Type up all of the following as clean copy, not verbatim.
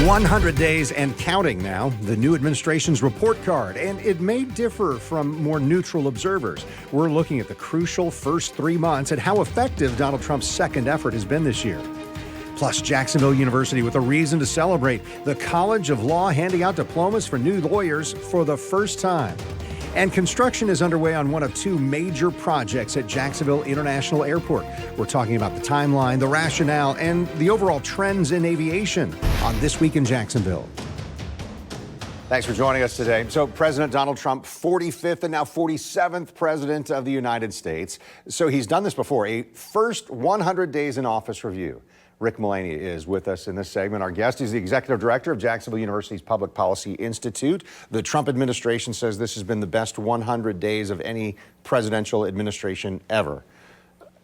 100 days and counting now, the new administration's report card, and it may differ from more neutral observers. We're looking at the crucial first 3 months and how effective Donald Trump's second effort has been this year. Plus, Jacksonville University with a reason to celebrate. The College of Law handing out diplomas for new lawyers for the first time. And construction is underway on one of two major projects at Jacksonville International Airport. We're talking about the timeline, the rationale, and the overall trends in aviation on This Week in Jacksonville. Thanks for joining us today. So President Donald Trump, 45th and now 47th president of the United States. So he's done this before, a first 100 days in office review. Rick Mullaney is with us in this segment. Our guest is the executive director of Jacksonville University's Public Policy Institute. The Trump administration says this has been the best 100 days of any presidential administration ever.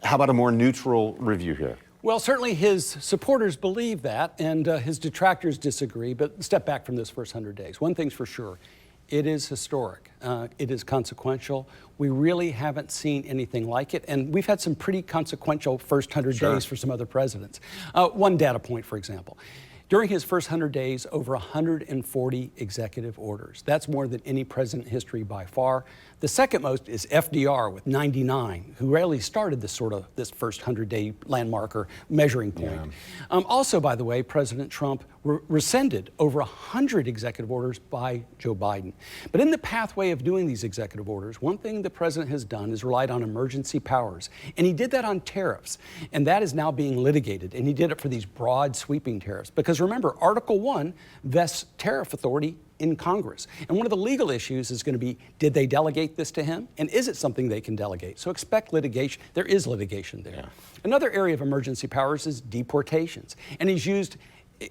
How about a more neutral review here? Well, certainly his supporters believe that, and his detractors disagree. But step back from this first 100 days. One thing's for sure. It is historic. It is consequential. We really haven't seen anything like it. And we've had some pretty consequential first 100 days for some other presidents. One data point, for example. During his first 100 days, over 140 executive orders. That's more than any president in history by far. The second most is FDR with 99, who rarely started this first 100-day landmark or measuring point. Yeah. Also, by the way, President Trump rescinded over 100 executive orders by Joe Biden. But in the pathway of doing these executive orders, one thing the president has done is relied on emergency powers. And he did that on tariffs. And that is now being litigated. And he did it for these broad, sweeping tariffs. Because remember, Article 1 vests tariff authority in Congress. And one of the legal issues is going to be, did they delegate this to him? And is it something they can delegate? So expect litigation. There is litigation there. Yeah. Another area of emergency powers is deportations. And he's used,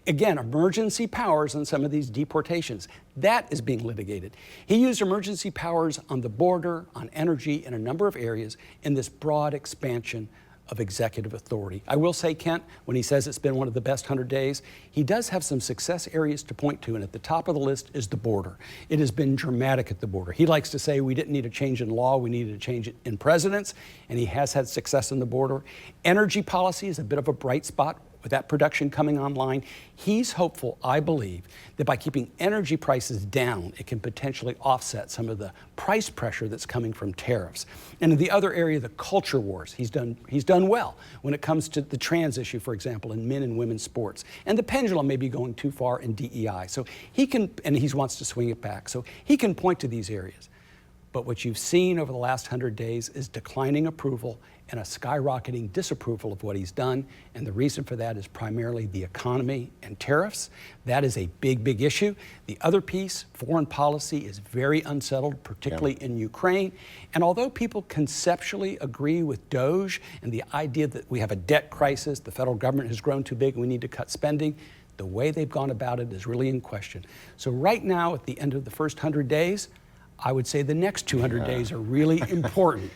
again, emergency powers on some of these deportations. That is being litigated. He used emergency powers on the border, on energy, in a number of areas in this broad expansion of executive authority. I will say, Kent, when he says it's been one of the best 100 days, he does have some success areas to point to, and at the top of the list is the border. It has been dramatic at the border. He likes to say we didn't need a change in law, we needed a change in presidents, and he has had success in the border. Energy policy is a bit of a bright spot. With that production coming online, he's hopeful, I believe, that by keeping energy prices down, it can potentially offset some of the price pressure that's coming from tariffs. And in the other area, the culture wars, he's done well when it comes to the trans issue, for example, in men and women's sports. And the pendulum may be going too far in DEI. So he can, and he wants to swing it back. So he can point to these areas. But what you've seen over the last 100 days is declining approval and a skyrocketing disapproval of what he's done. And the reason for that is primarily the economy and tariffs. That is a big, big issue. The other piece, foreign policy, is very unsettled, particularly in Ukraine. And although people conceptually agree with DOGE and the idea that we have a debt crisis, the federal government has grown too big and we need to cut spending, the way they've gone about it is really in question. So right now, at the end of the first 100 days, I would say the next 200 days are really important.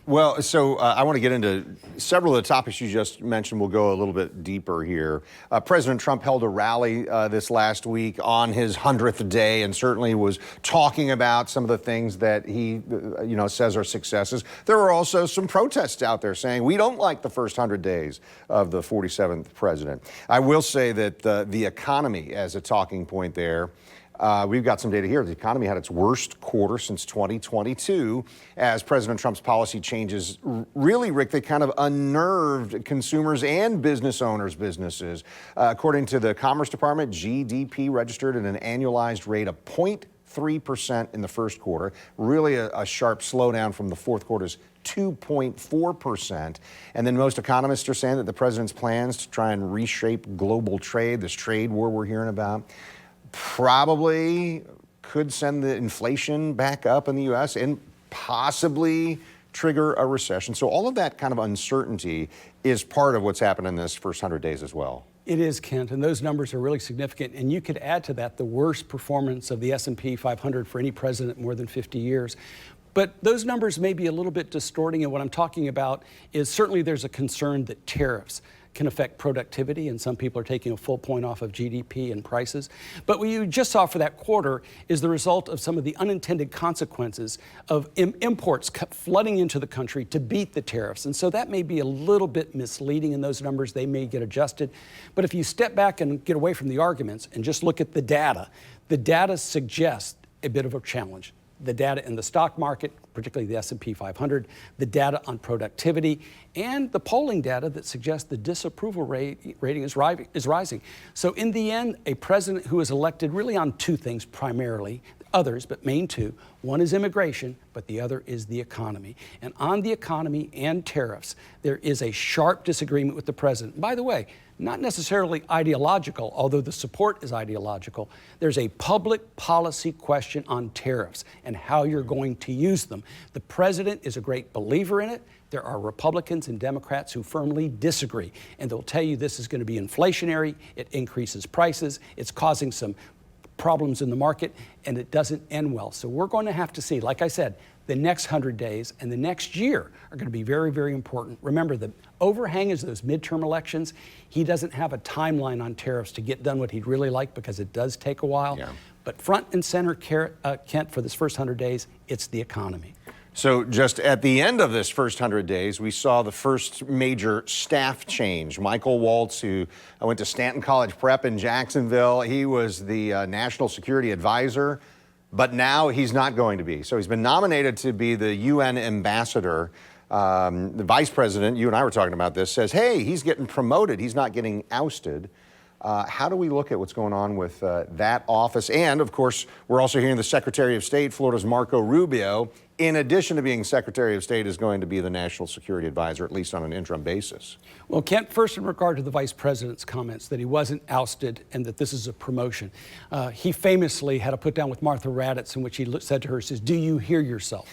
Well, so I want to get into several of the topics you just mentioned. We'll go a little bit deeper here. President Trump held a rally this last week on his 100th day and certainly was talking about some of the things that he, says are successes. There were also some protests out there saying we don't like the first 100 days of the 47th president. I will say that the economy as a talking point there. We've got some data here. The economy had its worst quarter since 2022 as President Trump's policy changes really, Rick, they kind of unnerved consumers and business owners' businesses. According to the Commerce Department, GDP registered at an annualized rate of 0.3% in the first quarter, really a sharp slowdown from the fourth quarter's 2.4%. And then most economists are saying that the president's plans to try and reshape global trade, this trade war we're hearing about, probably could send the inflation back up in the U.S. and possibly trigger a recession. So all of that kind of uncertainty is part of what's happened in this first 100 days as well. It is, Kent, and those numbers are really significant. And you could add to that the worst performance of the S&P 500 for any president in more than 50 years. But those numbers may be a little bit distorting, and what I'm talking about is certainly there's a concern that tariffs can affect productivity, and some people are taking a full point off of GDP and prices. But what you just saw for that quarter is the result of some of the unintended consequences of imports flooding into the country to beat the tariffs. And so that may be a little bit misleading in those numbers. They may get adjusted. But if you step back and get away from the arguments and just look at the data suggests a bit of a challenge. The data in the stock market, particularly the S&P 500, the data on productivity, and the polling data that suggests the disapproval rating is rising. So in the end, a president who is elected really on two things primarily, others, but main two. One is immigration, but the other is the economy. And on the economy and tariffs, there is a sharp disagreement with the president. By the way, not necessarily ideological, although the support is ideological. There's a public policy question on tariffs and how you're going to use them. The president is a great believer in it. There are Republicans and Democrats who firmly disagree, and they'll tell you this is going to be inflationary, it increases prices, it's causing some problems in the market, and it doesn't end well. So we're going to have to see, like I said, the next 100 days and the next year are going to be very, very important. Remember, the overhang is those midterm elections. He doesn't have a timeline on tariffs to get done what he'd really like because it does take a while. Yeah. But front and center, Kent, for this first 100 days, it's the economy. So just at the end of this first 100 days, we saw the first major staff change. Michael Waltz, who went to Stanton College Prep in Jacksonville, he was the national security advisor, but now he's not going to be. So he's been nominated to be the UN ambassador. The vice president, you and I were talking about this, says, hey, he's getting promoted. He's not getting ousted. How do we look at what's going on with that office? And, of course, we're also hearing the Secretary of State, Florida's Marco Rubio, in addition to being Secretary of State, is going to be the National Security Advisor, at least on an interim basis. Well, Kent, first in regard to the Vice President's comments that he wasn't ousted and that this is a promotion, he famously had a put-down with Martha Raddatz in which he said to her, says, do you hear yourself?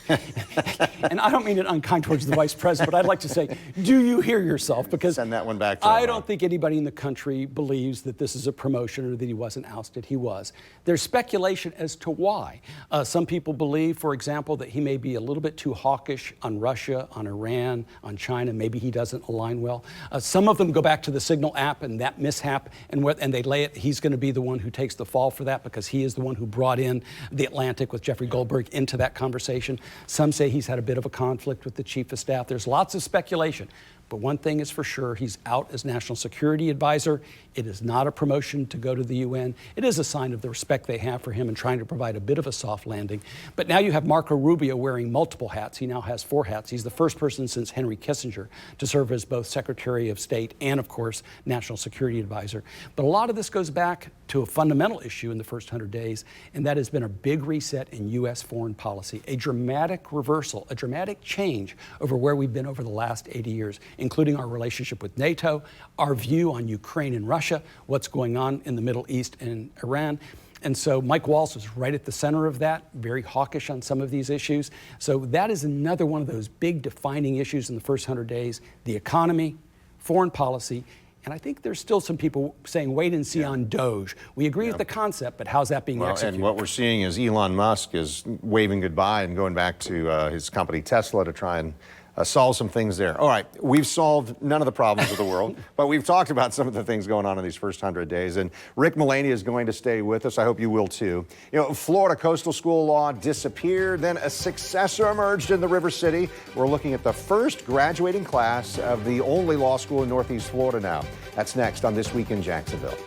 And I don't mean it unkind towards the Vice President, but I'd like to say, do you hear yourself? Because send that one back to I don't think anybody in the country believes that this is a promotion or that he wasn't ousted. He was. There's speculation as to why. Some people believe, for example, that he may be a little bit too hawkish on Russia, on Iran, on China. Maybe he doesn't align well. Some of them go back to the Signal app and that mishap, and they lay it. He's going to be the one who takes the fall for that because he is the one who brought in the Atlantic with Jeffrey Goldberg into that conversation. Some say he's had a bit of a conflict with the chief of staff. There's lots of speculation. But one thing is for sure, he's out as National Security Advisor. It is not a promotion to go to the UN. It is a sign of the respect they have for him and trying to provide a bit of a soft landing. But now you have Marco Rubio wearing multiple hats. He now has 4 hats. He's the first person since Henry Kissinger to serve as both Secretary of State and, of course, National Security Advisor. But a lot of this goes back to a fundamental issue in the first 100 days, and that has been a big reset in U.S. foreign policy, a dramatic reversal, a dramatic change over where we've been over the last 80 years, including our relationship with NATO, our view on Ukraine and Russia, what's going on in the Middle East and Iran. And so Mike Waltz was right at the center of that, very hawkish on some of these issues. So that is another one of those big defining issues in the first 100 days, the economy, foreign policy. And I think there's still some people saying, wait and see on Doge. We agree with the concept, but how's that being executed? And what we're seeing is Elon Musk is waving goodbye and going back to his company Tesla to try and solve some things there. All right, we've solved none of the problems of the world, but we've talked about some of the things going on in these first 100 days. And Rick Mullaney is going to stay with us. I hope you will too. You know, Florida coastal school law disappeared, then a successor emerged in the River City. We're looking at the first graduating class of the only law school in Northeast Florida now. That's next on This Week in Jacksonville.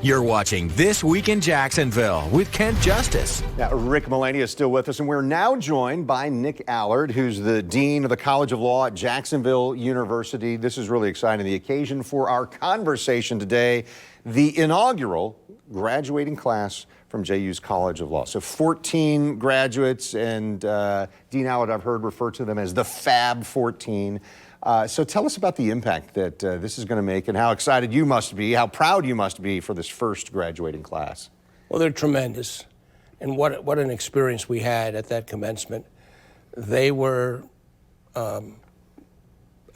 You're watching This Week in Jacksonville with Kent Justice. Now, Rick Mullaney is still with us, and we're now joined by Nick Allard, who's the Dean of the College of Law at Jacksonville University. This is really exciting. The occasion for our conversation today, the inaugural graduating class from JU's College of Law. So 14 graduates, and Dean Allard, I've heard refer to them as the Fab 14. So tell us about the impact that this is going to make and how excited you must be, how proud you must be for this first graduating class. Well, they're tremendous. And what an experience we had at that commencement. They were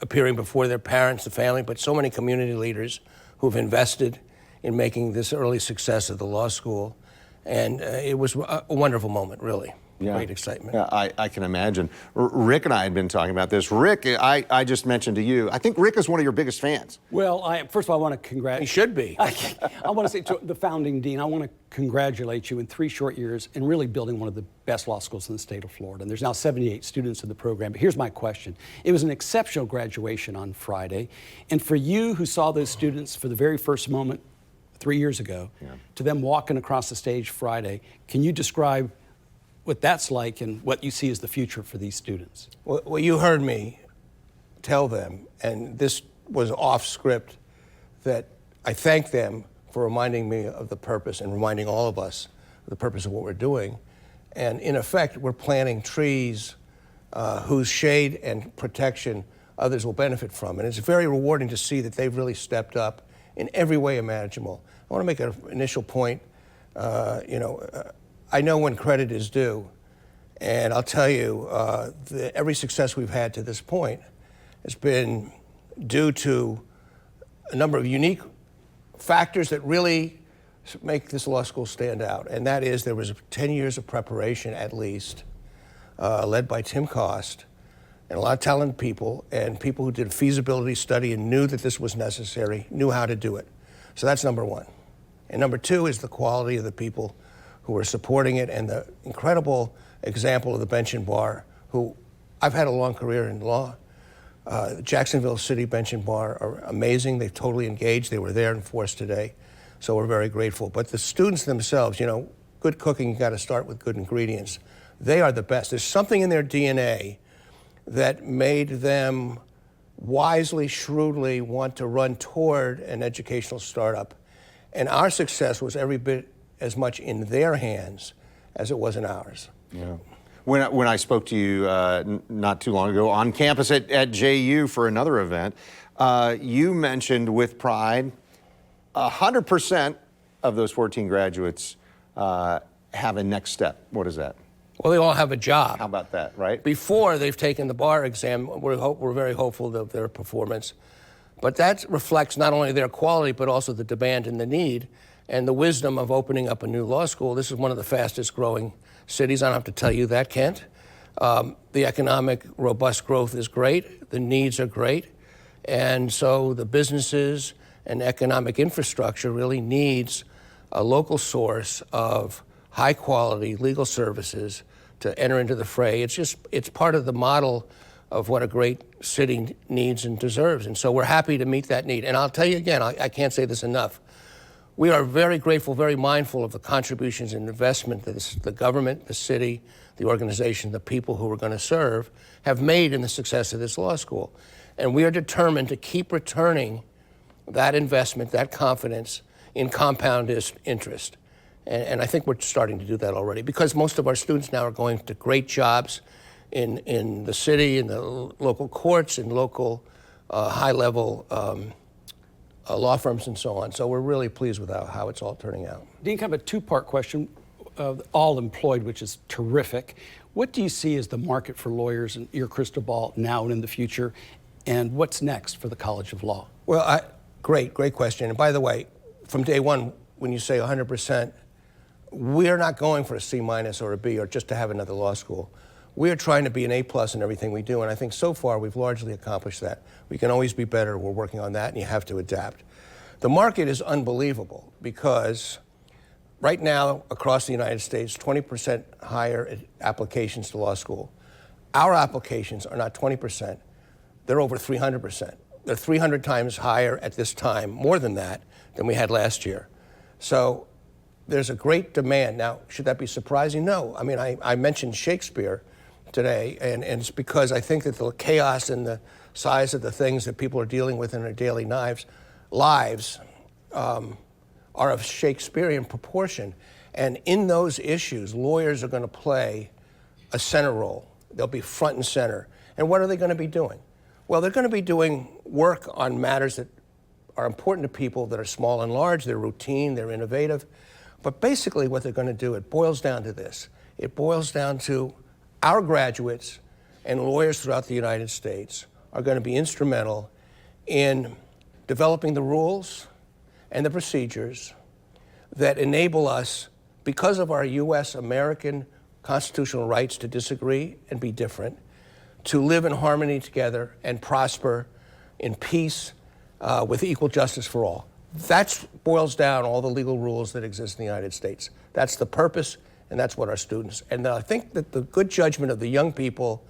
appearing before their parents, the family, but so many community leaders who've invested in making this early success of the law school. And it was a wonderful moment, really. great excitement. Yeah, I can imagine. Rick and I had been talking about this. Rick, I just mentioned to you, I think Rick is one of your biggest fans. Well, first of all, I want to congratulate. He should be. I want to say to the founding dean, I want to congratulate you in 3 short years in really building one of the best law schools in the state of Florida. And there's now 78 students in the program. But here's my question. It was an exceptional graduation on Friday. And for you who saw those students for the very first moment 3 years ago, to them walking across the stage Friday, can you describe what that's like and what you see as the future for these students? Well, you heard me tell them, and this was off script, that I thank them for reminding me of the purpose and reminding all of us of the purpose of what we're doing. And in effect, we're planting trees whose shade and protection others will benefit from. And it's very rewarding to see that they've really stepped up in every way imaginable. I want to make an initial point. I know when credit is due, and I'll tell you, every success we've had to this point has been due to a number of unique factors that really make this law school stand out. And that is there was 10 years of preparation at least, led by Tim Cost, and a lot of talented people, and people who did a feasibility study and knew that this was necessary, knew how to do it. So that's number one. And number two is the quality of the people who are supporting it, and the incredible example of the bench and bar, who I've had a long career in law. Jacksonville City Bench and Bar are amazing. They've totally engaged. They were there in force today, so we're very grateful. But the students themselves, good cooking, you got to start with good ingredients. They are the best. There's something in their DNA that made them wisely, shrewdly want to run toward an educational startup. And our success was every bit as much in their hands as it was in ours. Yeah. When I spoke to you not too long ago on campus at JU for another event, you mentioned with pride 100% of those 14 graduates have a next step. What is that? Well, they all have a job. How about that, right? Before they've taken the bar exam, we're very hopeful of their performance. But that reflects not only their quality, but also the demand and the need and the wisdom of opening up a new law school. This is one of the fastest growing cities. I don't have to tell you that, Kent. The economic robust growth is great. The needs are great. And so the businesses and economic infrastructure really needs a local source of high quality legal services to enter into the fray. It's part of the model of what a great city needs and deserves. And so we're happy to meet that need. And I'll tell you again, I can't say this enough. We are very grateful, very mindful of the contributions and investment that the government, the city, the organization, the people who we're going to serve have made in the success of this law school. And we are determined to keep returning that investment, that confidence in compound interest. And I think we're starting to do that already, because most of our students now are going to great jobs in the city, in the local courts, in local high-level law firms and so on. So we're really pleased with how it's all turning out. Dean, kind of a two-part question. All employed, which is terrific. What do you see as the market for lawyers in your crystal ball now and in the future? And what's next for the College of Law? Well, great question. And by the way, from day one, when you say 100%, we're not going for a C- or a B or just to have another law school. We are trying to be an A+ in everything we do, and I think so far we've largely accomplished that. We can always be better. We're working on that, and you have to adapt. The market is unbelievable because right now across the United States, 20% higher applications to law school. Our applications are not 20%. They're over 300%. They're 300 times higher at this time, more than that, than we had last year. So there's a great demand. Now, should that be surprising? No. I mean, I mentioned Shakespeare today, and it's because I think that the chaos and the size of the things that people are dealing with in their daily lives are of Shakespearean proportion. And in those issues, lawyers are going to play a center role. They'll be front and center. And what are they going to be doing? Well, they're going to be doing work on matters that are important to people, that are small and large, they're routine, they're innovative. But basically what they're going to do, it boils down to this. It boils down to our graduates and lawyers throughout the United States are going to be instrumental in developing the rules and the procedures that enable us, because of our U.S. American constitutional rights to disagree and be different, to live in harmony together and prosper in peace with equal justice for all. That boils down all the legal rules that exist in the United States. That's the purpose, and that's what our students. And I think that the good judgment of the young people,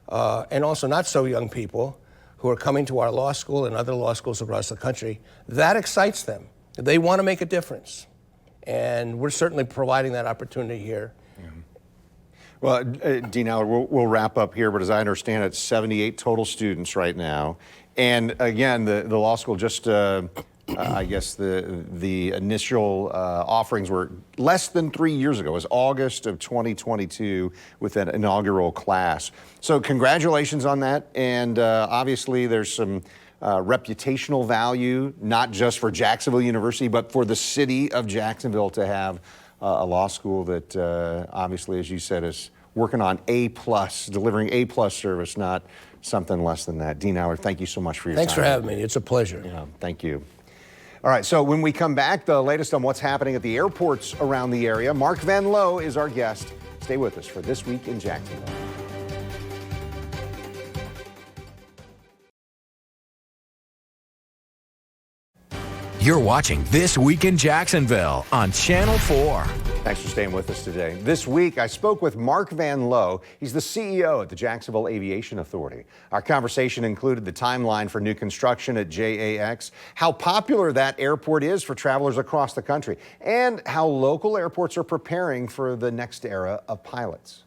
and also not so young people, who are coming to our law school and other law schools across the country, that excites them. They want to make a difference. And we're certainly providing that opportunity here. Well, Dean Allard, we'll wrap up here, but as I understand it, 78 total students right now. And again, the law school just, I guess the initial offerings were less than 3 years ago. It was August of 2022 with that inaugural class. So congratulations on that. And obviously there's some reputational value, not just for Jacksonville University, but for the city of Jacksonville to have a law school that obviously, as you said, is working on A+, delivering A+ service, not something less than that. Dean Allard, thank you so much for your time. Thanks for having me. It's a pleasure. Yeah, thank you. All right, so when we come back, the latest on what's happening at the airports around the area. Mark Vanlow is our guest. Stay with us for This Week in Jacksonville. You're watching This Week in Jacksonville on Channel 4. Thanks for staying with us today. This week, I spoke with Mark Vanlow. He's the CEO at the Jacksonville Aviation Authority. Our conversation included the timeline for new construction at JAX, how popular that airport is for travelers across the country, and how local airports are preparing for the next era of pilots.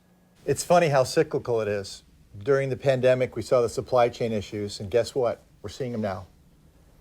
It's funny how cyclical it is. During the pandemic, we saw the supply chain issues, and guess what? We're seeing them now.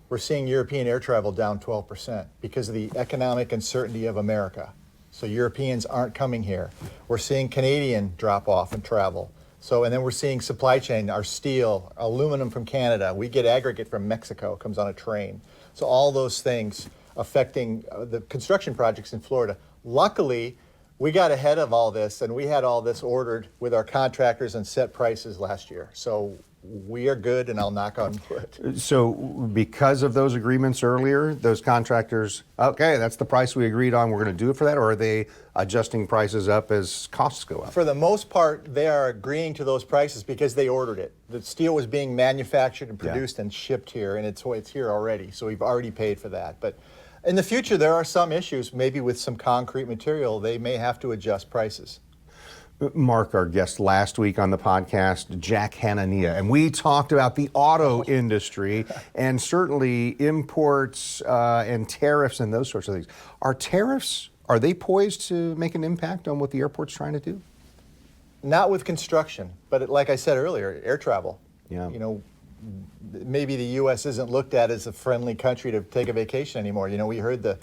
We're seeing European air travel down 12% because of the economic uncertainty of America. So Europeans aren't coming here. We're seeing Canadian drop off in travel. And then we're seeing supply chain, our steel, aluminum from Canada. We get aggregate from Mexico, comes on a train. So all those things affecting the construction projects in Florida. Luckily, we got ahead of all this, and we had all this ordered with our contractors and set prices last year. So we are good, and I'll knock on wood. So because of those agreements earlier, those contractors, okay, that's the price we agreed on, we're going to do it for that, or are they adjusting prices up as costs go up? For the most part, they are agreeing to those prices because they ordered it. The steel was being manufactured and produced and shipped here, and it's here already, so we've already paid for that. But in the future, there are some issues, maybe with some concrete material, they may have to adjust prices. Mark, our guest last week on the podcast, Jack Hannania, and we talked about the auto industry and certainly imports and tariffs and those sorts of things. Are tariffs, are they poised to make an impact on what the airport's trying to do? Not with construction, but like I said earlier, air travel. Yeah. You know, maybe the U.S. isn't looked at as a friendly country to take a vacation anymore. You know, we heard the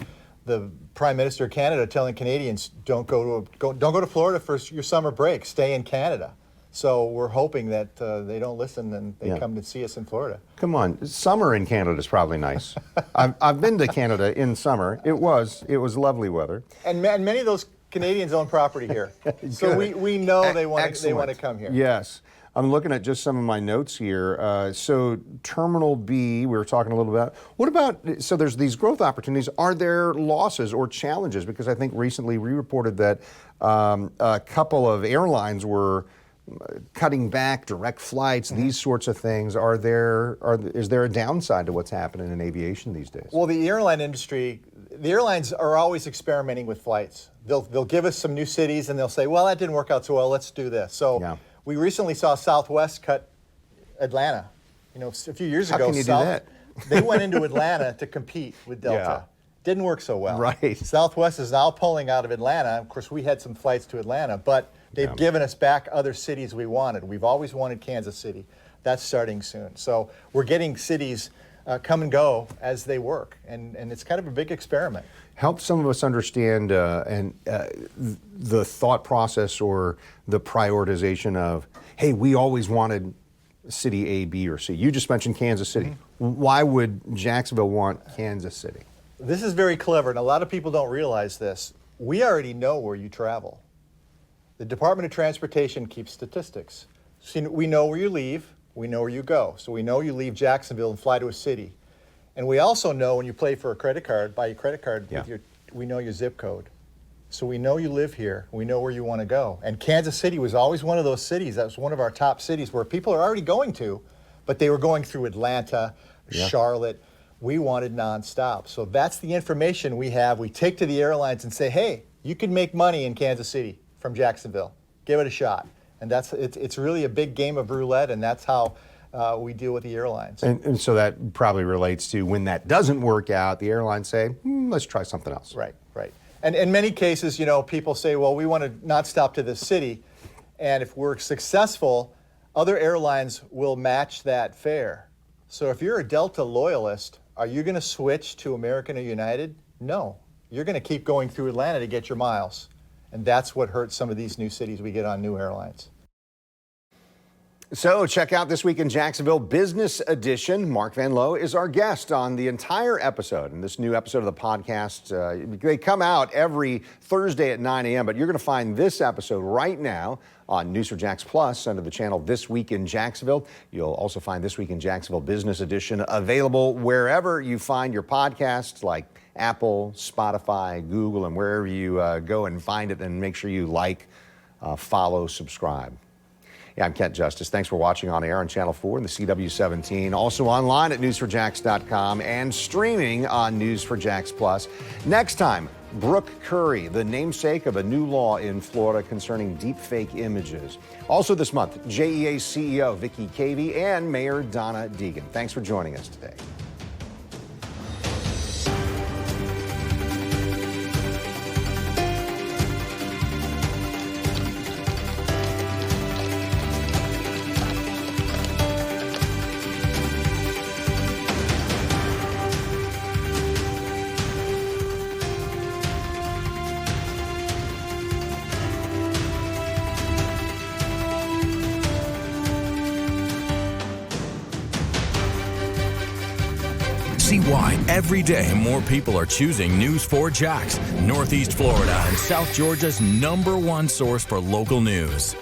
Prime Minister of Canada telling Canadians, don't go to Florida for your summer break, stay in Canada. So we're hoping that they don't listen and they come to see us in Florida. Come on, summer in Canada is probably nice. I've been to Canada in summer. It was lovely weather. And many of those Canadians own property here. So we know they want to come here. Yes. I'm looking at just some of my notes here. So Terminal B, we were talking a little about. What about, so there's these growth opportunities. Are there losses or challenges? Because I think recently we reported that a couple of airlines were cutting back direct flights, these sorts of things. Is there a downside to what's happening in aviation these days? Well, the airline industry, the airlines are always experimenting with flights. They'll give us some new cities and they'll say, well, that didn't work out so well, let's do this. So we recently saw Southwest cut Atlanta. You know, a few years ago, How can you do that? They went into Atlanta to compete with Delta. Didn't work so well. Right. Southwest is now pulling out of Atlanta. Of course, we had some flights to Atlanta, but they've given us back other cities we wanted. We've always wanted Kansas City. That's starting soon. So we're getting cities come and go as they work, and it's kind of a big experiment. Help some of us understand the thought process or the prioritization of, hey, we always wanted city A, B, or C. You just mentioned Kansas City. Why would Jacksonville want Kansas City? This is very clever, and a lot of people don't realize this. We already know where you travel. The Department of Transportation keeps statistics. So we know where you leave, we know where you go. So we know you leave Jacksonville and fly to a city. And we also know when you pay for a credit card, buy your credit card, we know your zip code. So we know you live here. We know where you want to go. And Kansas City was always one of those cities. That was one of our top cities where people are already going to, but they were going through Atlanta, Charlotte. We wanted nonstop. So that's the information we have. We take to the airlines and say, hey, you can make money in Kansas City from Jacksonville. Give it a shot. And it's really a big game of roulette, and that's how we deal with the airlines. And so that probably relates to when that doesn't work out, the airlines say, let's try something else. Right, right. And in many cases, you know, people say, well, we want to not stop to this city. And if we're successful, other airlines will match that fare. So if you're a Delta loyalist, are you going to switch to American or United? No. You're going to keep going through Atlanta to get your miles. And that's what hurts some of these new cities we get on new airlines. So check out This Week in Jacksonville Business Edition. Mark Vanlow is our guest on the entire episode. And this new episode of the podcast, they come out every Thursday at 9 a.m., but you're going to find this episode right now on News4Jax Plus under the channel This Week in Jacksonville. You'll also find This Week in Jacksonville Business Edition available wherever you find your podcasts, like Apple, Spotify, Google, and wherever you go and find it. And make sure you like, follow, subscribe. Yeah, I'm Kent Justice. Thanks for watching on air on Channel 4 and the CW17. Also online at news4jax.com and streaming on News4Jax Plus. Next time, Brooke Curry, the namesake of a new law in Florida concerning deepfake images. Also this month, JEA CEO Vicky Cavey and Mayor Donna Deegan. Thanks for joining us today. See why every day more people are choosing News4Jax, Northeast Florida and South Georgia's #1 source for local news.